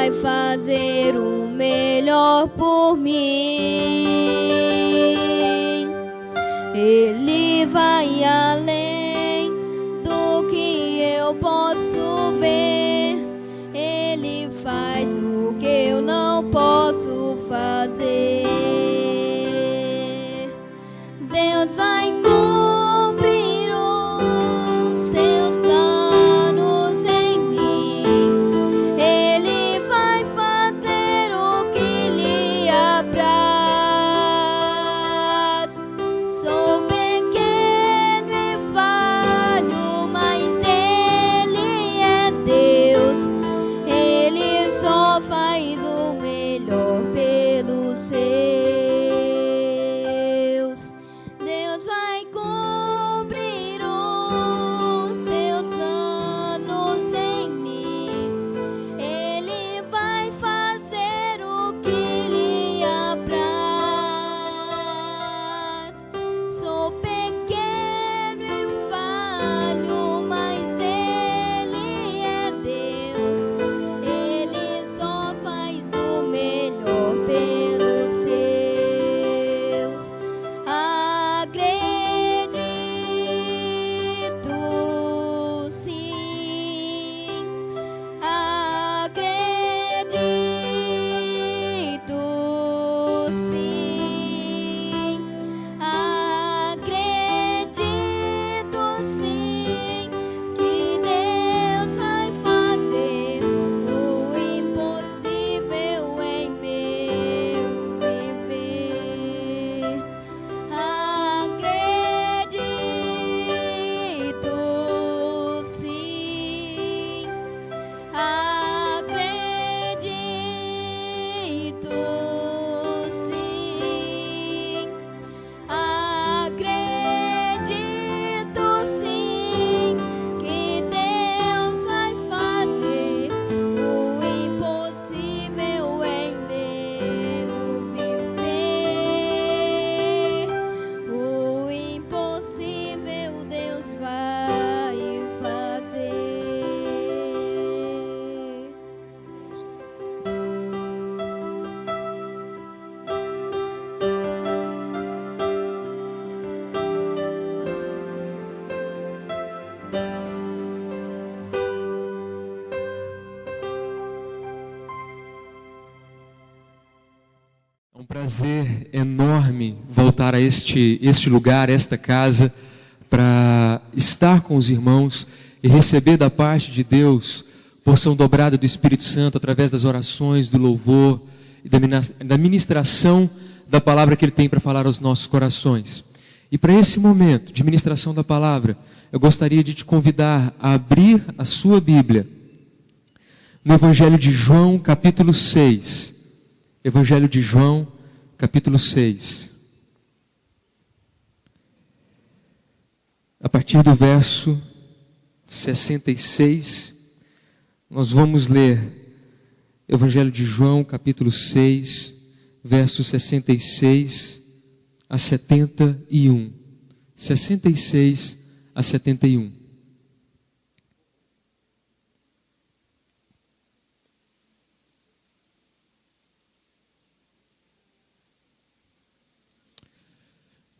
vai fazer o melhor por mim. Ele vai além do que eu posso ver. Ele faz o que eu não posso fazer. Deus vai cumprir os teus planos em mim. Ele vai fazer o que lhe apraz. Sou pequeno e falho, mas Ele é Deus. Ele só faz o melhor pelos seus. Deus vai cumprir os teus planos em mim. Ele vai fazer o que lhe apraz. Sou pequeno e falho, mas Ele é Deus. Ele só faz o melhor pelos seus. Acredito sim, acredito sim, acredito sim que Deus vai fazer o impossível em meu viver. Acredito sim, acredito sim, acredito sim que Deus vai fazer o impossível em meu viver. O impossível Deus vai fazer. É um prazer enorme voltar a este lugar, esta casa, para estar com os irmãos e receber da parte de Deus porção dobrada do Espírito Santo através das orações, do louvor e da ministração da palavra que Ele tem para falar aos nossos corações. E para esse momento de ministração da palavra, eu gostaria de te convidar a abrir a sua Bíblia no Evangelho de João, capítulo 6. Evangelho de João, capítulo 6. A partir do verso 66, nós vamos ler Evangelho de João, capítulo 6, versos 66 a 71. 66 a 71.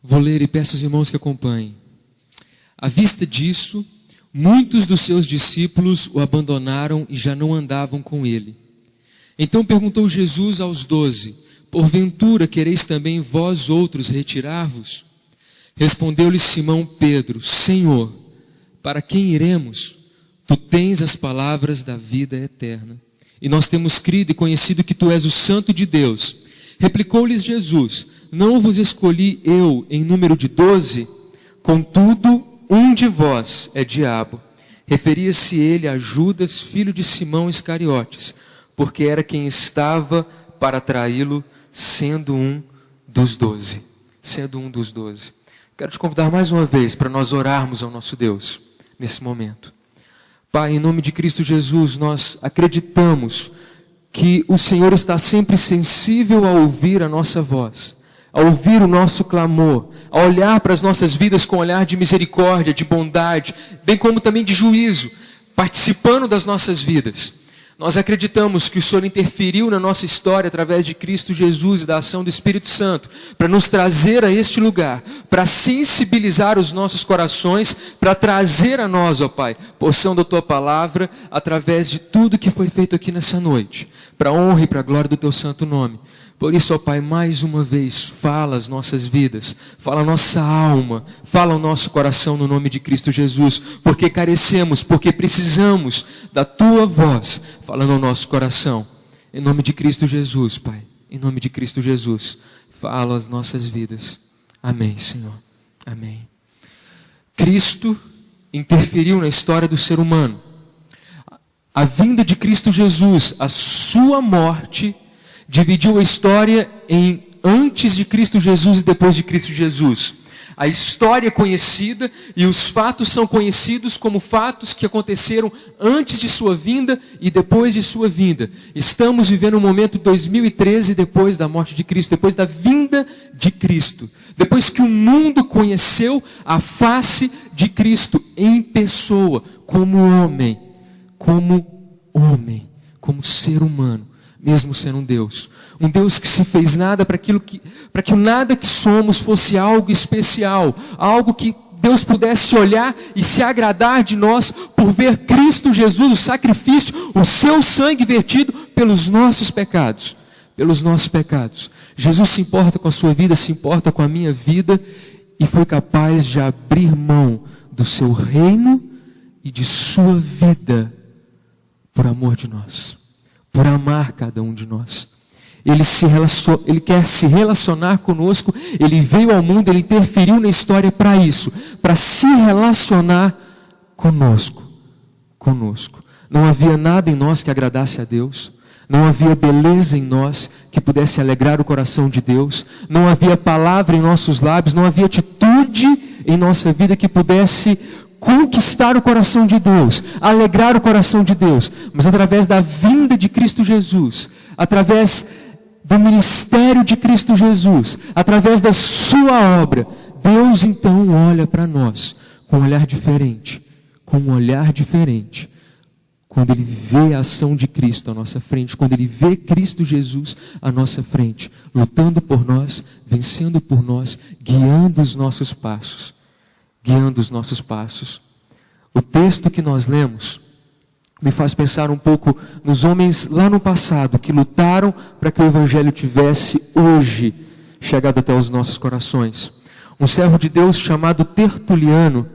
Vou ler e peço aos irmãos que acompanhem. À vista disso, muitos dos seus discípulos o abandonaram e já não andavam com ele. Então perguntou Jesus aos 12: porventura quereis também vós outros retirar-vos? Respondeu-lhe Simão Pedro: Senhor, para quem iremos? Tu tens as palavras da vida eterna. E nós temos crido e conhecido que tu és o Santo de Deus. Replicou-lhes Jesus: não vos escolhi eu em número de 12? Contudo, um de vós é diabo. Referia-se ele a Judas, filho de Simão Iscariotes, porque era quem estava para traí-lo, sendo um dos 12. Sendo um dos 12. Quero te convidar mais uma vez para nós orarmos ao nosso Deus nesse momento. Pai, em nome de Cristo Jesus, nós acreditamos que o Senhor está sempre sensível a ouvir a nossa voz, a ouvir o nosso clamor, a olhar para as nossas vidas com um olhar de misericórdia, de bondade, bem como também de juízo, participando das nossas vidas. Nós acreditamos que o Senhor interferiu na nossa história através de Cristo Jesus e da ação do Espírito Santo, para nos trazer a este lugar, para sensibilizar os nossos corações, para trazer a nós, ó Pai, porção da Tua palavra, através de tudo que foi feito aqui nessa noite, para a honra e para a glória do Teu santo nome. Por isso, ó Pai, mais uma vez, fala as nossas vidas, fala a nossa alma, fala o nosso coração no nome de Cristo Jesus, porque carecemos, porque precisamos da Tua voz, falando ao nosso coração. Em nome de Cristo Jesus, Pai, em nome de Cristo Jesus, fala as nossas vidas. Amém, Senhor, amém. Cristo interferiu na história do ser humano. A vinda de Cristo Jesus, a sua morte, dividiu a história em antes de Cristo Jesus e depois de Cristo Jesus. A história é conhecida e os fatos são conhecidos como fatos que aconteceram antes de sua vinda e depois de sua vinda. Estamos vivendo um momento 2013 depois da morte de Cristo, depois da vinda de Cristo. Depois que o mundo conheceu a face de Cristo em pessoa, como homem, como ser humano. Mesmo sendo um Deus que se fez nada para que o nada que somos fosse algo especial, algo que Deus pudesse olhar e se agradar de nós por ver Cristo Jesus, o sacrifício, o seu sangue vertido pelos nossos pecados, Jesus se importa com a sua vida, se importa com a minha vida e foi capaz de abrir mão do seu reino e de sua vida por amor de nós. Por amar cada um de nós. Ele quer se relacionar conosco, Ele veio ao mundo, Ele interferiu na história para isso, para se relacionar conosco. Não havia nada em nós que agradasse a Deus, não havia beleza em nós que pudesse alegrar o coração de Deus, não havia palavra em nossos lábios, não havia atitude em nossa vida que pudesse conquistar o coração de Deus, alegrar o coração de Deus, mas através da vinda de Cristo Jesus, através do ministério de Cristo Jesus, através da sua obra, Deus então olha para nós com um olhar diferente, quando Ele vê a ação de Cristo à nossa frente, quando Ele vê Cristo Jesus à nossa frente, lutando por nós, vencendo por nós, guiando os nossos passos. O texto que nós lemos me faz pensar um pouco nos homens lá no passado que lutaram para que o Evangelho tivesse hoje chegado até os nossos corações. Um servo de Deus chamado Tertuliano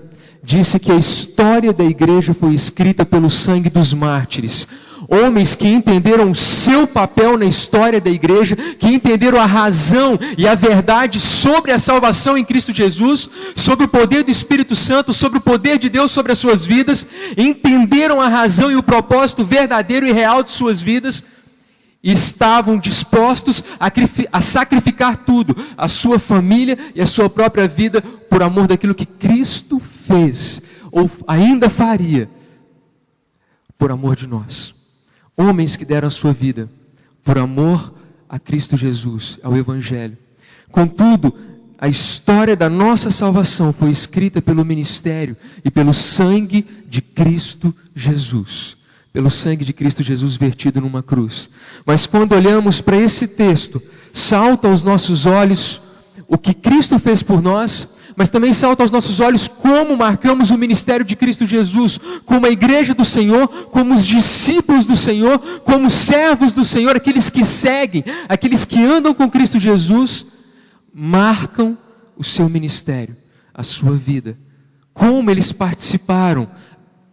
disse que a história da igreja foi escrita pelo sangue dos mártires. Homens que entenderam o seu papel na história da igreja, que entenderam a razão e a verdade sobre a salvação em Cristo Jesus, sobre o poder do Espírito Santo, sobre o poder de Deus sobre as suas vidas, entenderam a razão e o propósito verdadeiro e real de suas vidas, e estavam dispostos a sacrificar tudo, a sua família e a sua própria vida, por amor daquilo que Cristo fez, ou ainda faria, por amor de nós. Homens que deram a sua vida por amor a Cristo Jesus, ao Evangelho. Contudo, a história da nossa salvação foi escrita pelo ministério e pelo sangue de Cristo Jesus. Pelo sangue de Cristo Jesus vertido numa cruz. Mas quando olhamos para esse texto, salta aos nossos olhos o que Cristo fez por nós, mas também salta aos nossos olhos como marcamos o ministério de Cristo Jesus, como a igreja do Senhor, como os discípulos do Senhor, como servos do Senhor, aqueles que seguem, aqueles que andam com Cristo Jesus, marcam o seu ministério, a sua vida, como eles participaram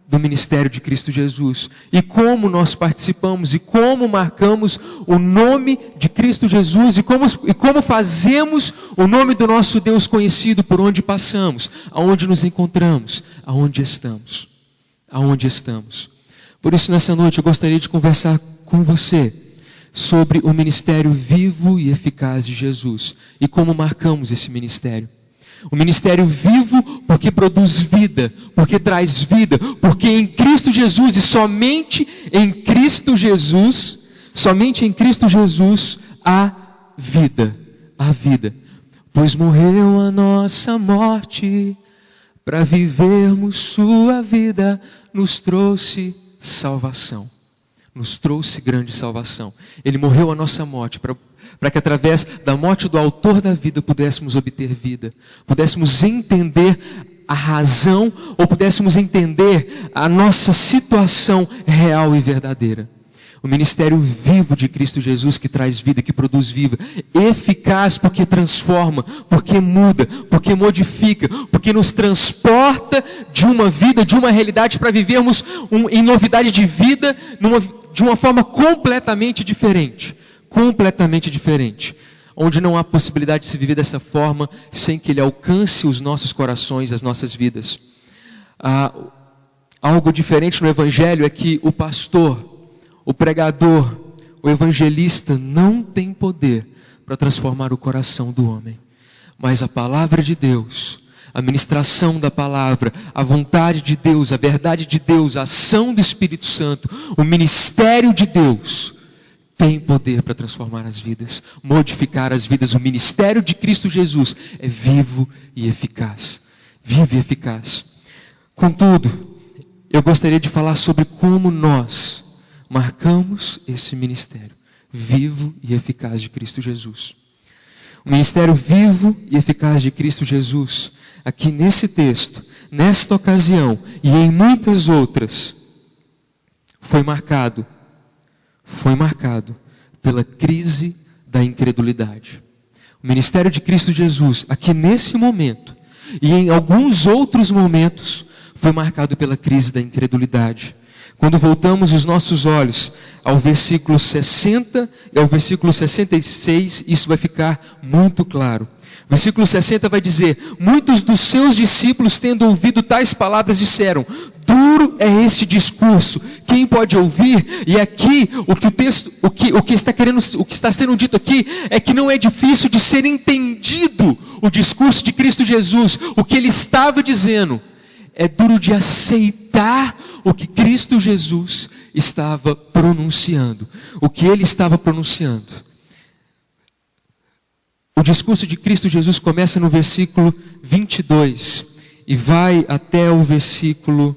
do ministério de Cristo Jesus, e como nós participamos, e como marcamos o nome de Cristo Jesus, e como fazemos o nome do nosso Deus conhecido por onde passamos, aonde nos encontramos, aonde estamos. Por isso, nessa noite, eu gostaria de conversar com você sobre o ministério vivo e eficaz de Jesus, e como marcamos esse ministério. O ministério vivo porque produz vida, porque traz vida, porque em Cristo Jesus e somente em Cristo Jesus há vida, Pois morreu a nossa morte, para vivermos sua vida, nos trouxe salvação. nos trouxe grande salvação. Ele morreu a nossa morte para que através da morte do autor da vida pudéssemos obter vida, pudéssemos entender a razão ou pudéssemos entender a nossa situação real e verdadeira. O ministério vivo de Cristo Jesus que traz vida, que produz vida, eficaz porque transforma, porque muda, porque modifica, porque nos transporta de uma vida, de uma realidade para vivermos em novidade de vida, de uma forma completamente diferente, onde não há possibilidade de se viver dessa forma sem que Ele alcance os nossos corações, as nossas vidas. Algo diferente no Evangelho é que o pastor, o pregador, o evangelista não tem poder para transformar o coração do homem. Mas a palavra de Deus, a ministração da palavra, a vontade de Deus, a verdade de Deus, a ação do Espírito Santo, o ministério de Deus, tem poder para transformar as vidas, modificar as vidas. O ministério de Cristo Jesus é vivo e eficaz. Vivo e eficaz. Contudo, eu gostaria de falar sobre como nós marcamos esse ministério vivo e eficaz de Cristo Jesus. O ministério vivo e eficaz de Cristo Jesus, aqui nesse texto, nesta ocasião e em muitas outras, foi marcado pela crise da incredulidade. O ministério de Cristo Jesus, aqui nesse momento e em alguns outros momentos, foi marcado pela crise da incredulidade. Quando voltamos os nossos olhos ao versículo 60 e ao versículo 66, isso vai ficar muito claro. O versículo 60 vai dizer: muitos dos seus discípulos, tendo ouvido tais palavras, disseram: duro é este discurso, quem pode ouvir? E aqui o que está sendo dito aqui é que não é difícil de ser entendido o discurso de Cristo Jesus. O que ele estava dizendo é duro de aceitar o que Cristo Jesus estava pronunciando, o que ele estava pronunciando. O discurso de Cristo Jesus começa no versículo 22 e vai até o versículo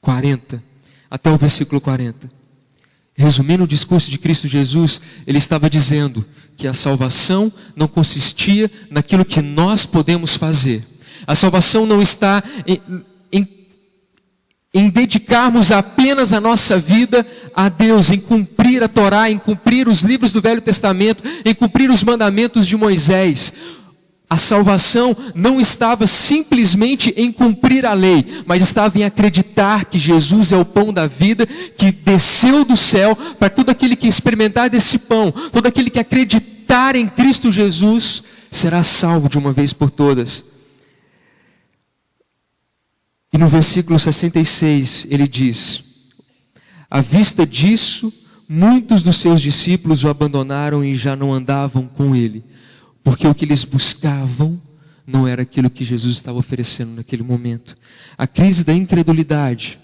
40. Até o versículo 40. Resumindo o discurso de Cristo Jesus, ele estava dizendo que a salvação não consistia naquilo que nós podemos fazer. A salvação não está em dedicarmos apenas a nossa vida a Deus, em cumprir a Torá, em cumprir os livros do Velho Testamento, em cumprir os mandamentos de Moisés. A salvação não estava simplesmente em cumprir a lei, mas estava em acreditar que Jesus é o pão da vida, que desceu do céu para todo aquele que experimentar desse pão, todo aquele que acreditar em Cristo Jesus, será salvo de uma vez por todas. E no versículo 66 ele diz: à vista disso, muitos dos seus discípulos o abandonaram e já não andavam com ele, porque o que eles buscavam não era aquilo que Jesus estava oferecendo naquele momento. A crise da incredulidade,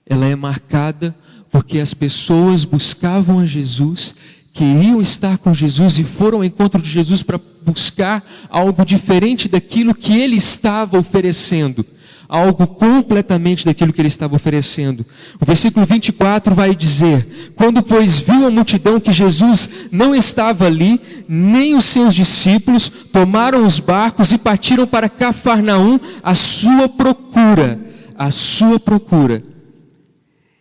ela é marcada porque as pessoas buscavam a Jesus, queriam estar com Jesus e foram ao encontro de Jesus para buscar algo diferente daquilo que ele estava oferecendo. Algo completamente daquilo que ele estava oferecendo. O versículo 24 vai dizer: quando pois viu a multidão que Jesus não estava ali, nem os seus discípulos, tomaram os barcos e partiram para Cafarnaum à sua procura.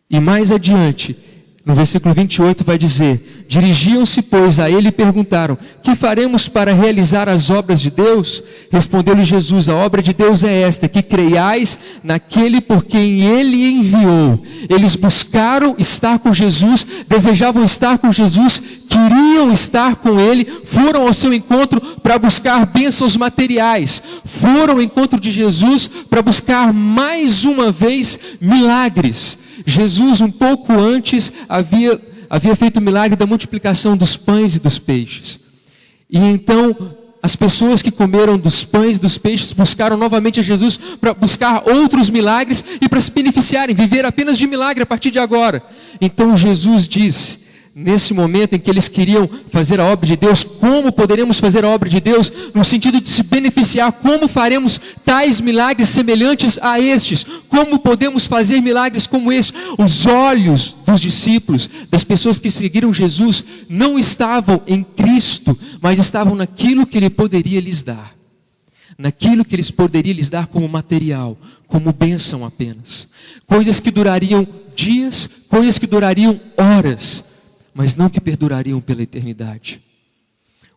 E mais adiante, no versículo 28 vai dizer: dirigiam-se, pois, a ele e perguntaram: que faremos para realizar as obras de Deus? Respondeu-lhe Jesus: a obra de Deus é esta, que creiais naquele por quem ele enviou. Eles buscaram estar com Jesus, desejavam estar com Jesus, queriam estar com ele, foram ao seu encontro para buscar bênçãos materiais, foram ao encontro de Jesus para buscar mais uma vez milagres. Jesus, um pouco antes, havia feito o milagre da multiplicação dos pães e dos peixes. E então, as pessoas que comeram dos pães e dos peixes buscaram novamente a Jesus para buscar outros milagres e para se beneficiarem, viver apenas de milagre a partir de agora. Então Jesus diz: nesse momento em que eles queriam fazer a obra de Deus, como poderemos fazer a obra de Deus, no sentido de se beneficiar, como faremos tais milagres semelhantes a estes, como podemos fazer milagres como este. Os olhos dos discípulos, das pessoas que seguiram Jesus, não estavam em Cristo, mas estavam naquilo que Ele poderia lhes dar. Naquilo que eles poderiam lhes dar como material, como bênção apenas. Coisas que durariam dias, coisas que durariam horas, mas não que perdurariam pela eternidade.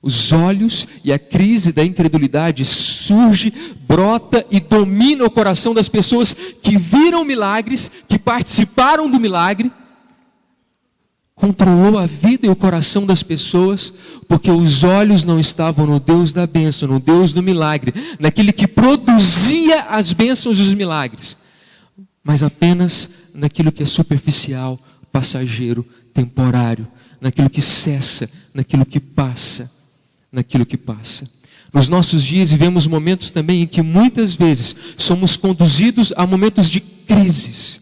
Os olhos e a crise da incredulidade surge, brota e domina o coração das pessoas que viram milagres, que participaram do milagre. Controlou a vida e o coração das pessoas, porque os olhos não estavam no Deus da bênção, no Deus do milagre, naquele que produzia as bênçãos e os milagres, mas apenas naquilo que é superficial, passageiro, temporário, naquilo que cessa, naquilo que passa, naquilo que passa. Nos nossos dias vivemos momentos também em que muitas vezes somos conduzidos a momentos de crises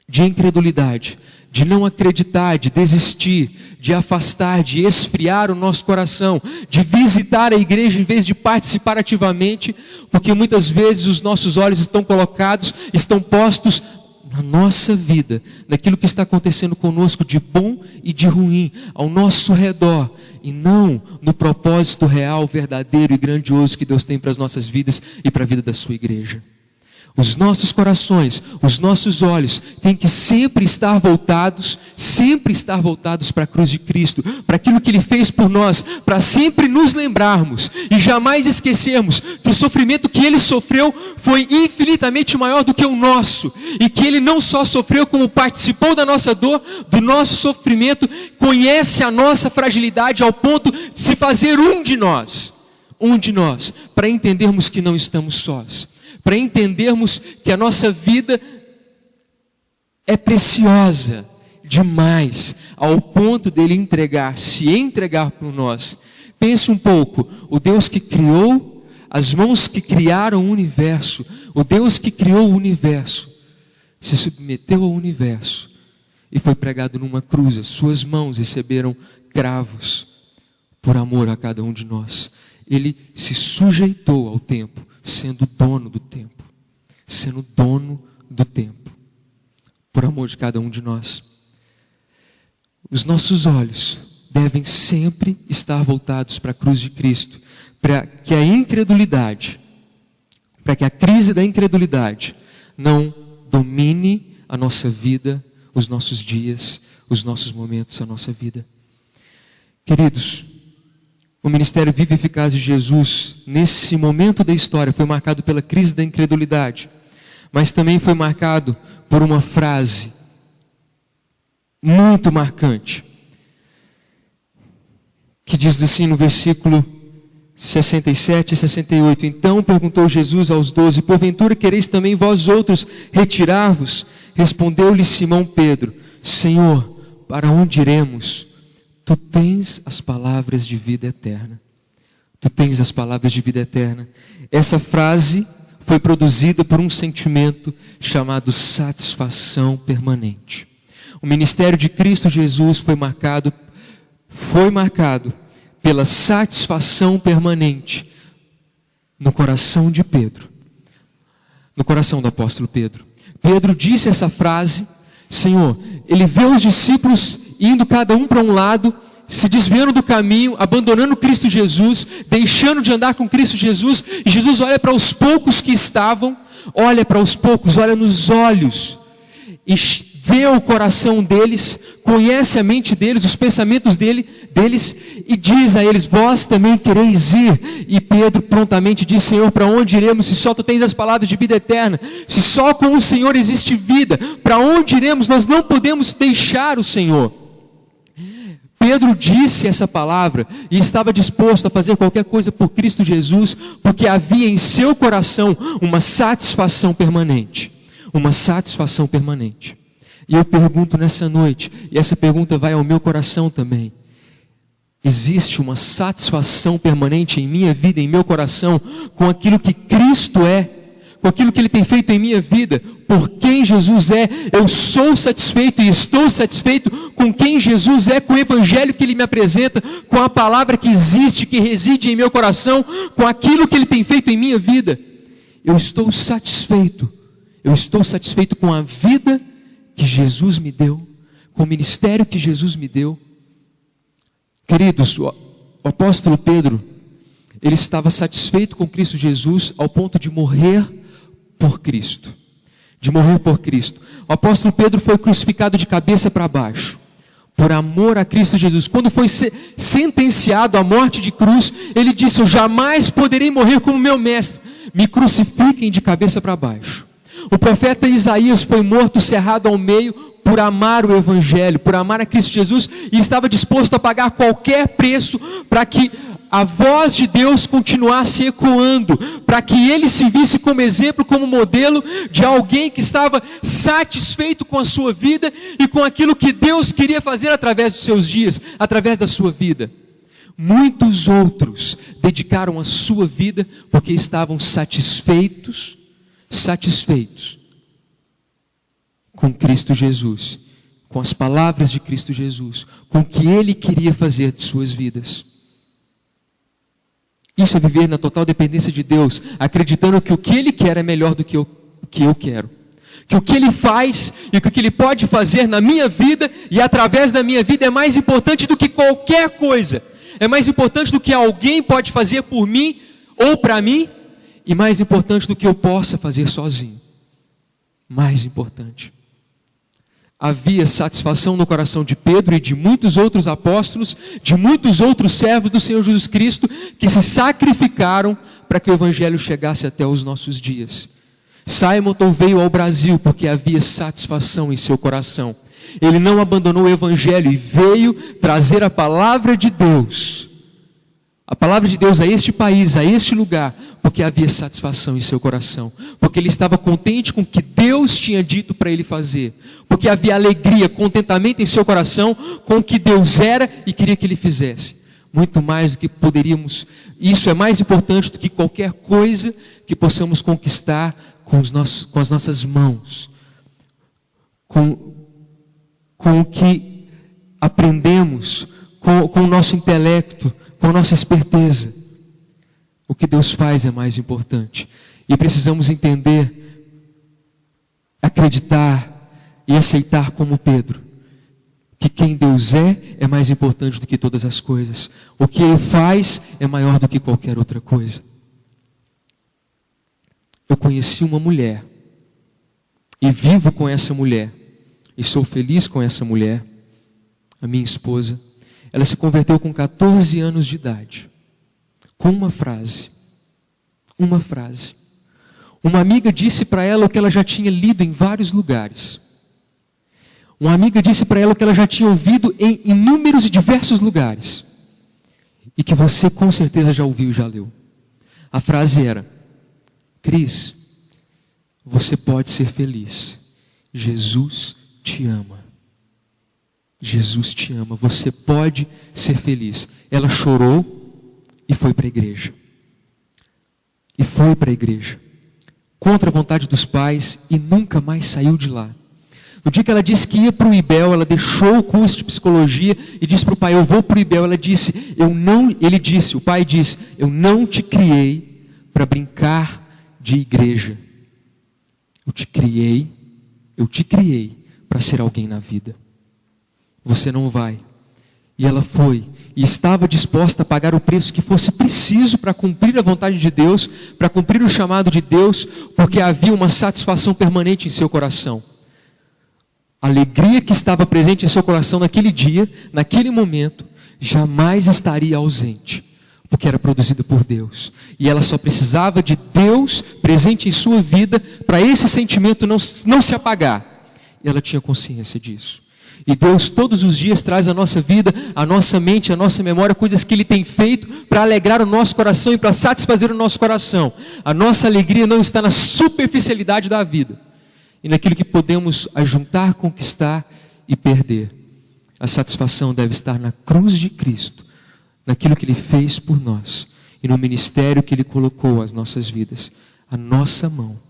de incredulidade, de não acreditar, de desistir, de afastar, de esfriar o nosso coração, de visitar a igreja em vez de participar ativamente, porque muitas vezes os nossos olhos estão colocados, estão postos na nossa vida, naquilo que está acontecendo conosco de bom e de ruim, ao nosso redor, e não no propósito real, verdadeiro e grandioso que Deus tem para as nossas vidas e para a vida da sua igreja. Os nossos corações, os nossos olhos têm que sempre estar voltados para a cruz de Cristo, para aquilo que Ele fez por nós, para sempre nos lembrarmos e jamais esquecermos que o sofrimento que Ele sofreu foi infinitamente maior do que o nosso, e que Ele não só sofreu, como participou da nossa dor, do nosso sofrimento, conhece a nossa fragilidade ao ponto de se fazer um de nós, para entendermos que não estamos sós. Para entendermos que a nossa vida é preciosa demais, ao ponto dele se entregar por nós. Pense um pouco, o Deus que criou, as mãos que criaram o universo, o Deus que criou o universo, se submeteu ao universo e foi pregado numa cruz. As suas mãos receberam cravos por amor a cada um de nós. Ele se sujeitou ao tempo, sendo dono do tempo, por amor de cada um de nós. Os nossos olhos devem sempre estar voltados para a cruz de Cristo, para que a incredulidade, para que a crise da incredulidade não domine a nossa vida, os nossos dias, os nossos momentos, a nossa vida. Queridos, o ministério vivo e eficaz de Jesus, nesse momento da história, foi marcado pela crise da incredulidade, mas também foi marcado por uma frase muito marcante, que diz assim no versículo 67 e 68. Então perguntou Jesus aos 12, porventura quereis também vós outros retirar-vos? Respondeu-lhe Simão Pedro, Senhor, para onde iremos? Tu tens as palavras de vida eterna. Tu tens as palavras de vida eterna. Essa frase foi produzida por um sentimento chamado satisfação permanente. O ministério de Cristo Jesus foi marcado pela satisfação permanente no coração de Pedro, no coração do apóstolo Pedro. Pedro disse essa frase, Senhor, ele vê os discípulos indo cada um para um lado, se desviando do caminho, abandonando Cristo Jesus, deixando de andar com Cristo Jesus, e Jesus olha para os poucos que estavam, olha nos olhos, e vê o coração deles, conhece a mente deles, os pensamentos deles, e diz a eles, vós também quereis ir? E Pedro prontamente diz, Senhor, para onde iremos, se só tu tens as palavras de vida eterna? Se só com o Senhor existe vida, para onde iremos? Nós não podemos deixar o Senhor. Pedro disse essa palavra e estava disposto a fazer qualquer coisa por Cristo Jesus, porque havia em seu coração uma satisfação permanente. Uma satisfação permanente. E eu pergunto nessa noite, e essa pergunta vai ao meu coração também, existe uma satisfação permanente em minha vida, em meu coração, com aquilo que Cristo é, com aquilo que Ele tem feito em minha vida, por quem Jesus é, eu sou satisfeito e estou satisfeito com quem Jesus é, com o Evangelho que Ele me apresenta, com a palavra que existe, que reside em meu coração, com aquilo que Ele tem feito em minha vida. Eu estou satisfeito com a vida que Jesus me deu, com o ministério que Jesus me deu. Queridos, o apóstolo Pedro, ele estava satisfeito com Cristo Jesus ao ponto de morrer por Cristo. O apóstolo Pedro foi crucificado de cabeça para baixo, por amor a Cristo Jesus. Quando foi sentenciado à morte de cruz, ele disse: eu jamais poderei morrer como meu mestre, me crucifiquem de cabeça para baixo. O profeta Isaías foi morto, cerrado ao meio, por amar o Evangelho, por amar a Cristo Jesus, e estava disposto a pagar qualquer preço para que a voz de Deus continuasse ecoando, para que ele se visse como exemplo, como modelo de alguém que estava satisfeito com a sua vida e com aquilo que Deus queria fazer através dos seus dias, através da sua vida. Muitos outros dedicaram a sua vida porque estavam satisfeitos com Cristo Jesus, com as palavras de Cristo Jesus, com o que Ele queria fazer de suas vidas. Isso é viver na total dependência de Deus, acreditando que o que Ele quer é melhor do que o que eu quero. Que o que Ele faz e o que Ele pode fazer na minha vida e através da minha vida é mais importante do que qualquer coisa. É mais importante do que alguém pode fazer por mim ou para mim, e mais importante do que eu possa fazer sozinho. Mais importante. Havia satisfação no coração de Pedro e de muitos outros apóstolos, de muitos outros servos do Senhor Jesus Cristo, que se sacrificaram para que o Evangelho chegasse até os nossos dias. Simonton veio ao Brasil porque havia satisfação em seu coração. Ele não abandonou o Evangelho e veio trazer a palavra de Deus. A palavra de Deus a este país, a este lugar, porque havia satisfação em seu coração, porque ele estava contente com o que Deus tinha dito para ele fazer, porque havia alegria, contentamento em seu coração com o que Deus era e queria que ele fizesse. Muito mais do que poderíamos, isso é mais importante do que qualquer coisa que possamos conquistar com as nossas mãos, com o que aprendemos, com o nosso intelecto, com a nossa esperteza. O que Deus faz é mais importante. E precisamos entender, acreditar e aceitar como Pedro, que quem Deus é mais importante do que todas as coisas. O que Ele faz é maior do que qualquer outra coisa. Eu conheci uma mulher, e vivo com essa mulher, e sou feliz com essa mulher, a minha esposa. Ela se converteu com 14 anos de idade, com uma frase. Uma amiga disse para ela o que ela já tinha lido em vários lugares. Uma amiga disse para ela o que ela já tinha ouvido em inúmeros e diversos lugares. E que você com certeza já ouviu e já leu. A frase era: Cris, você pode ser feliz. Jesus te ama. Jesus te ama, você pode ser feliz. Ela chorou e foi para a igreja. Contra a vontade dos pais, e nunca mais saiu de lá. No dia que ela disse que ia para o IBEL, ela deixou o curso de psicologia e disse para o pai: eu vou para o IBEL. O pai disse: eu não te criei para brincar de igreja. Eu te criei para ser alguém na vida. Você não vai. E ela foi, e estava disposta a pagar o preço que fosse preciso para cumprir a vontade de Deus, para cumprir o chamado de Deus, porque havia uma satisfação permanente em seu coração. A alegria que estava presente em seu coração naquele dia, naquele momento, jamais estaria ausente, porque era produzida por Deus. E ela só precisava de Deus presente em sua vida para esse sentimento não se apagar. E ela tinha consciência disso. E Deus todos os dias traz à nossa vida, à nossa mente, à nossa memória, coisas que Ele tem feito para alegrar o nosso coração e para satisfazer o nosso coração. A nossa alegria não está na superficialidade da vida e naquilo que podemos ajuntar, conquistar e perder. A satisfação deve estar na cruz de Cristo, naquilo que Ele fez por nós e no ministério que Ele colocou às nossas vidas. A nossa mão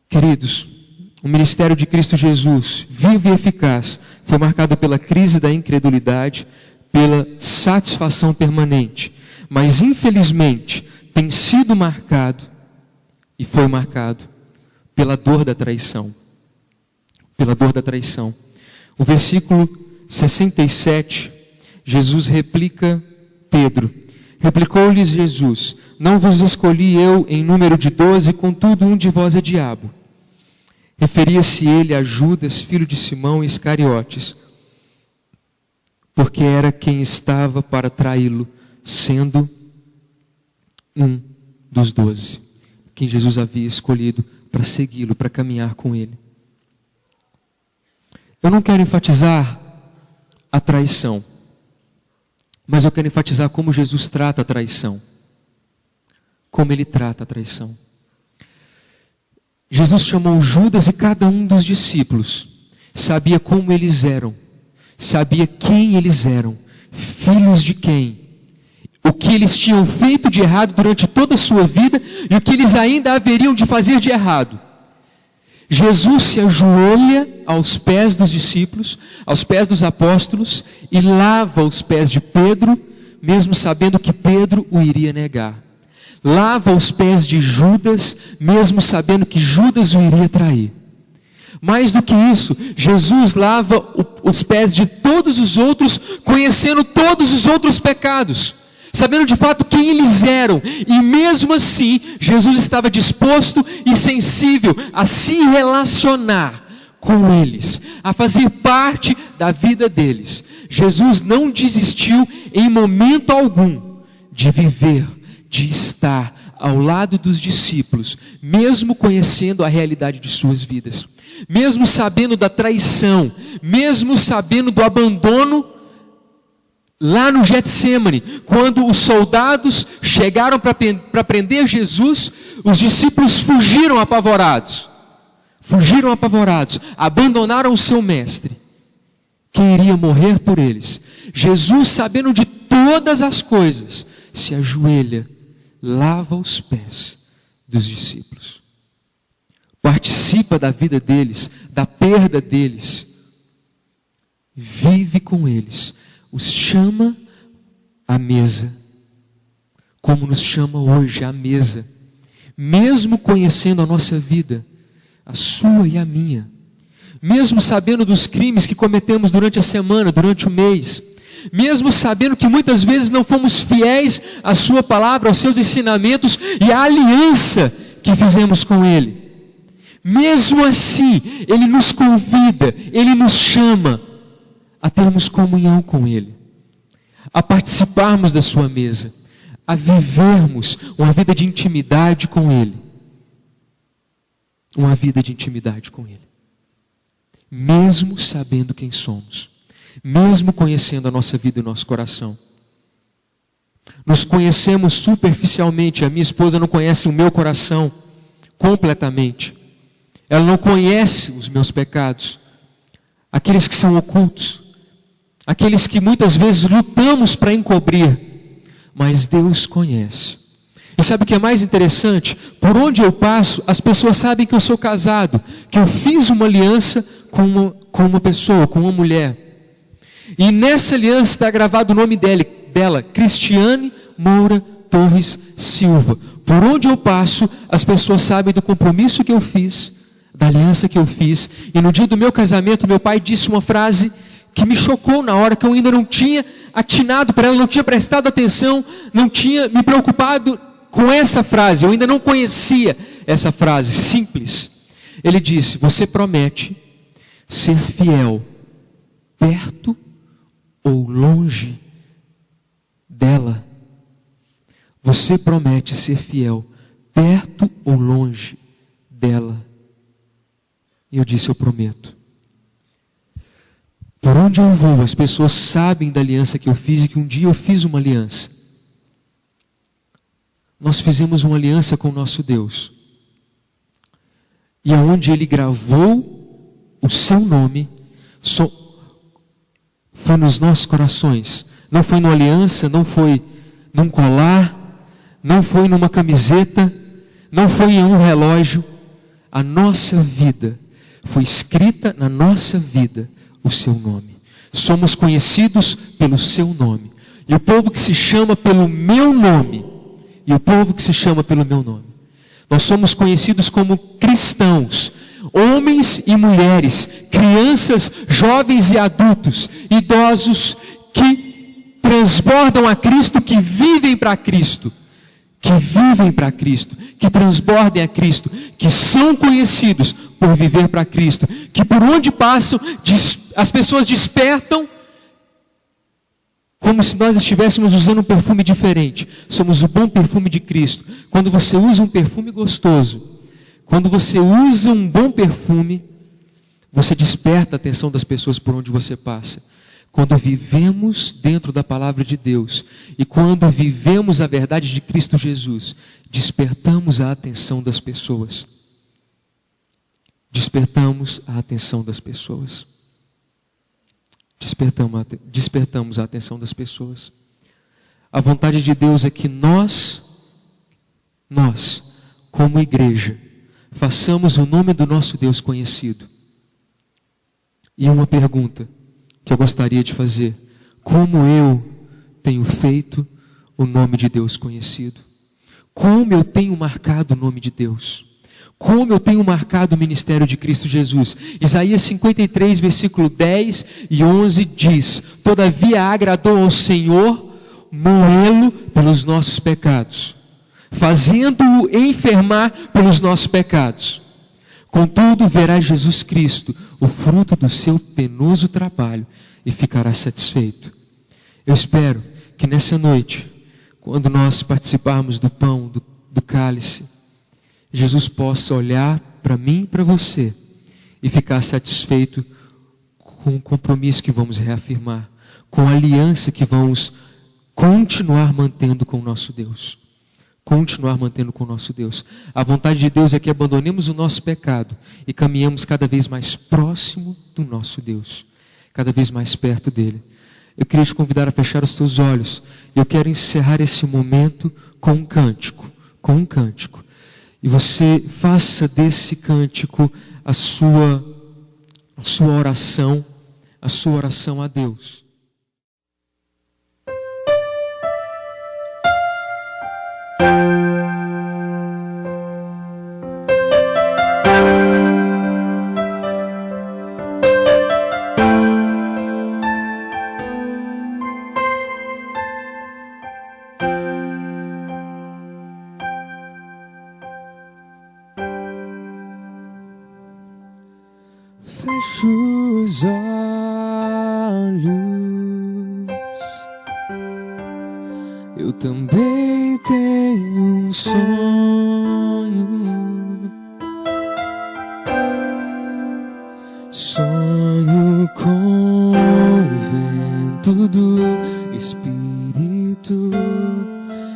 Queridos, o ministério de Cristo Jesus, vivo e eficaz, foi marcado pela crise da incredulidade, pela satisfação permanente, mas infelizmente tem sido marcado e foi marcado pela dor da traição. Pela dor da traição. O versículo 67, Jesus replica Pedro. Replicou-lhes Jesus: não vos escolhi eu em número de 12, contudo um de vós é diabo. Referia-se ele a Judas, filho de Simão Iscariotes, porque era quem estava para traí-lo, sendo um dos 12, quem Jesus havia escolhido para segui-lo, para caminhar com ele. Eu não quero enfatizar a traição, mas eu quero enfatizar como Jesus trata a traição, como ele trata a traição. Jesus chamou Judas e cada um dos discípulos, sabia como eles eram, sabia quem eles eram, filhos de quem, o que eles tinham feito de errado durante toda a sua vida e o que eles ainda haveriam de fazer de errado. Jesus se ajoelha aos pés dos discípulos, aos pés dos apóstolos e lava os pés de Pedro, mesmo sabendo que Pedro o iria negar. Lava os pés de Judas, mesmo sabendo que Judas o iria trair. Mais do que isso, Jesus lava os pés de todos os outros, conhecendo todos os outros pecados, sabendo de fato quem eles eram, e mesmo assim, Jesus estava disposto e sensível a se relacionar com eles, a fazer parte da vida deles. Jesus não desistiu em momento algum de viver, de estar ao lado dos discípulos, mesmo conhecendo a realidade de suas vidas, mesmo sabendo da traição, mesmo sabendo do abandono. Lá no Getsêmani, quando os soldados chegaram para prender Jesus, os discípulos fugiram apavorados, abandonaram o seu mestre, que iria morrer por eles. Jesus, sabendo de todas as coisas, se ajoelha, lava os pés dos discípulos, participa da vida deles, da perda deles, vive com eles, os chama à mesa, como nos chama hoje à mesa, mesmo conhecendo a nossa vida, a sua e a minha, mesmo sabendo dos crimes que cometemos durante a semana, durante o mês, mesmo sabendo que muitas vezes não fomos fiéis à sua palavra, aos seus ensinamentos e à aliança que fizemos com Ele. Mesmo assim, Ele nos convida, Ele nos chama a termos comunhão com Ele, a participarmos da sua mesa, a vivermos uma vida de intimidade com Ele. Uma vida de intimidade com Ele. Mesmo sabendo quem somos, mesmo conhecendo a nossa vida e o nosso coração. Nos conhecemos superficialmente, a minha esposa não conhece o meu coração completamente. Ela não conhece os meus pecados, aqueles que são ocultos, aqueles que muitas vezes lutamos para encobrir, mas Deus conhece. E sabe o que é mais interessante? Por onde eu passo, as pessoas sabem que eu sou casado, que eu fiz uma aliança com uma pessoa, com uma mulher. E nessa aliança está gravado o nome dela, Cristiane Moura Torres Silva. Por onde eu passo, as pessoas sabem do compromisso que eu fiz, da aliança que eu fiz. E no dia do meu casamento, meu pai disse uma frase que me chocou na hora, que eu ainda não tinha atinado para ela, não tinha prestado atenção, não tinha me preocupado com essa frase, eu ainda não conhecia essa frase, simples. Ele disse: você promete ser fiel, perto ou longe dela? Você promete ser fiel, perto ou longe dela? E eu disse: eu prometo. Por onde eu vou, as pessoas sabem da aliança que eu fiz, e que um dia eu fiz uma aliança. Nós fizemos uma aliança com o nosso Deus. E aonde Ele gravou o seu nome, foi nos nossos corações. Não foi numa aliança, não foi num colar, não foi numa camiseta, não foi em um relógio. a nossa vida, foi escrita na nossa vida o seu nome. Somos conhecidos pelo seu nome. E o povo que se chama pelo meu nome, e o povo que se chama pelo meu nome, nós somos conhecidos como cristãos, homens e mulheres, crianças, jovens e adultos, idosos que transbordam a Cristo, que vivem para Cristo, que transbordem a Cristo, que são conhecidos por viver para Cristo, que por onde passam, as pessoas despertam como se nós estivéssemos usando um perfume diferente. Somos o bom perfume de Cristo. Quando você usa um perfume gostoso, quando você usa um bom perfume, você desperta a atenção das pessoas por onde você passa. Quando vivemos dentro da palavra de Deus e quando vivemos a verdade de Cristo Jesus, despertamos a atenção das pessoas. Despertamos a atenção das pessoas. Despertamos a atenção das pessoas. A vontade de Deus é que nós, como igreja, façamos o nome do nosso Deus conhecido. E uma pergunta que eu gostaria de fazer: como eu tenho feito o nome de Deus conhecido? Como eu tenho marcado o nome de Deus? Como eu tenho marcado o ministério de Cristo Jesus? Isaías 53, versículo 10 e 11 diz: todavia agradou ao Senhor moê-lo pelos nossos pecados, fazendo-o enfermar pelos nossos pecados. Contudo, verá Jesus Cristo o fruto do seu penoso trabalho e ficará satisfeito. Eu espero que nessa noite, quando nós participarmos do pão, do cálice, Jesus possa olhar para mim e para você e ficar satisfeito com o compromisso que vamos reafirmar, com a aliança que vamos continuar mantendo com o nosso Deus. Continuar mantendo com o nosso Deus. A vontade de Deus é que abandonemos o nosso pecado e caminhemos cada vez mais próximo do nosso Deus, cada vez mais perto dele. Eu queria te convidar a fechar os teus olhos. Eu quero encerrar esse momento com um cântico. E você faça desse cântico a sua oração a Deus. Fecho os olhos, eu também tenho um sonho. Sonho com o vento do Espírito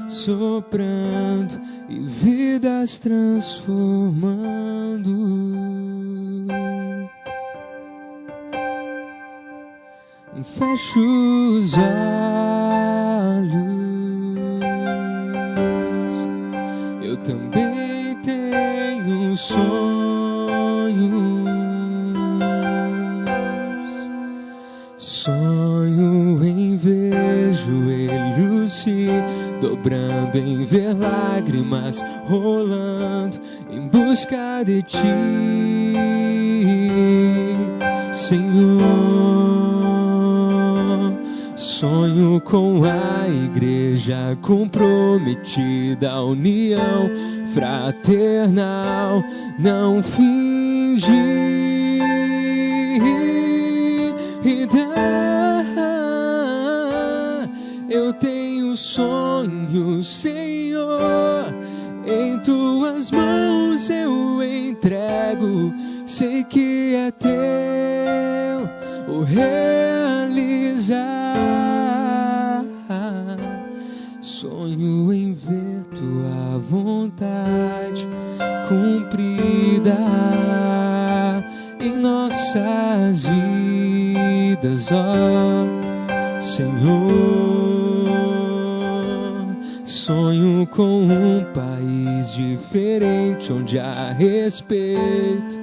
soprando e vidas transformando. Fecho os olhos, eu também tenho sonhos. Sonho em ver joelhos se dobrando, em ver lágrimas rolando, em busca de Ti, Senhor. Sonho com a igreja comprometida, a união fraternal, não fingir e dar. Eu tenho sonhos, Senhor, em Tuas mãos eu entrego, sei que é Teu o realizar. Sonho em ver Tua vontade cumprida em nossas vidas, ó Senhor. Sonho sonho com um país diferente, onde há respeito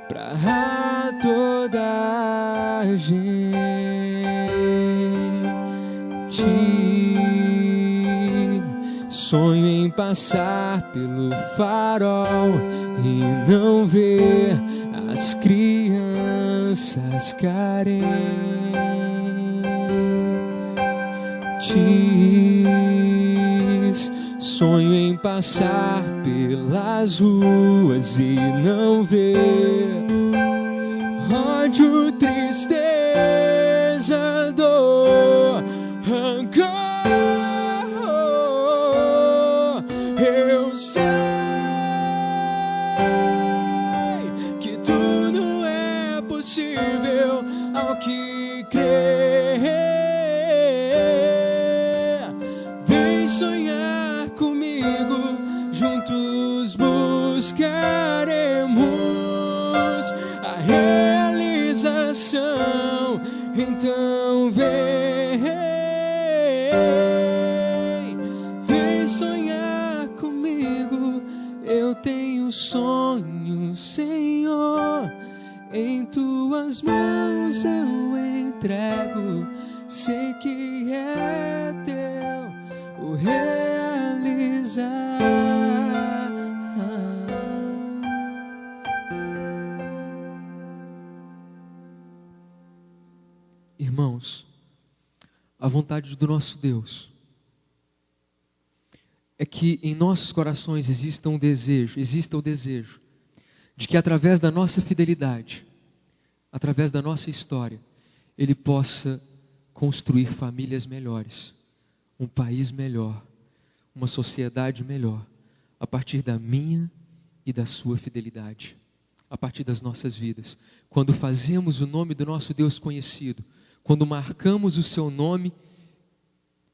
pra toda a gente. Sonho em passar pelo farol e não ver as crianças carentes. Sonho em passar pelas ruas e não ver ódio, tristeza, dor, rancor. Eu sei que tudo é possível ao que crer. Vem sonhar comigo, juntos buscaremos a realização. Então vem sonhar comigo. Eu tenho sonho, Senhor, em tuas mãos eu entrego. Sei que é teu o realizar. Irmãos, a vontade do nosso Deus é que em nossos corações exista o desejo de que através da nossa fidelidade, através da nossa história, Ele possa construir famílias melhores, um país melhor, uma sociedade melhor, a partir da minha e da sua fidelidade, a partir das nossas vidas. Quando fazemos o nome do nosso Deus conhecido, quando marcamos o seu nome,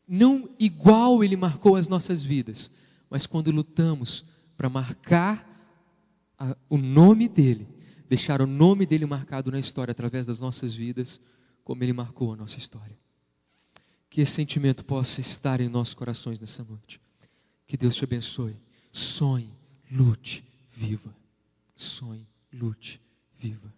não igual Ele marcou as nossas vidas, mas quando lutamos para marcar o nome dEle, deixar o nome dEle marcado na história através das nossas vidas, como Ele marcou a nossa história. Que esse sentimento possa estar em nossos corações nessa noite. Que Deus te abençoe. Sonhe, lute, viva. Sonhe, lute, viva.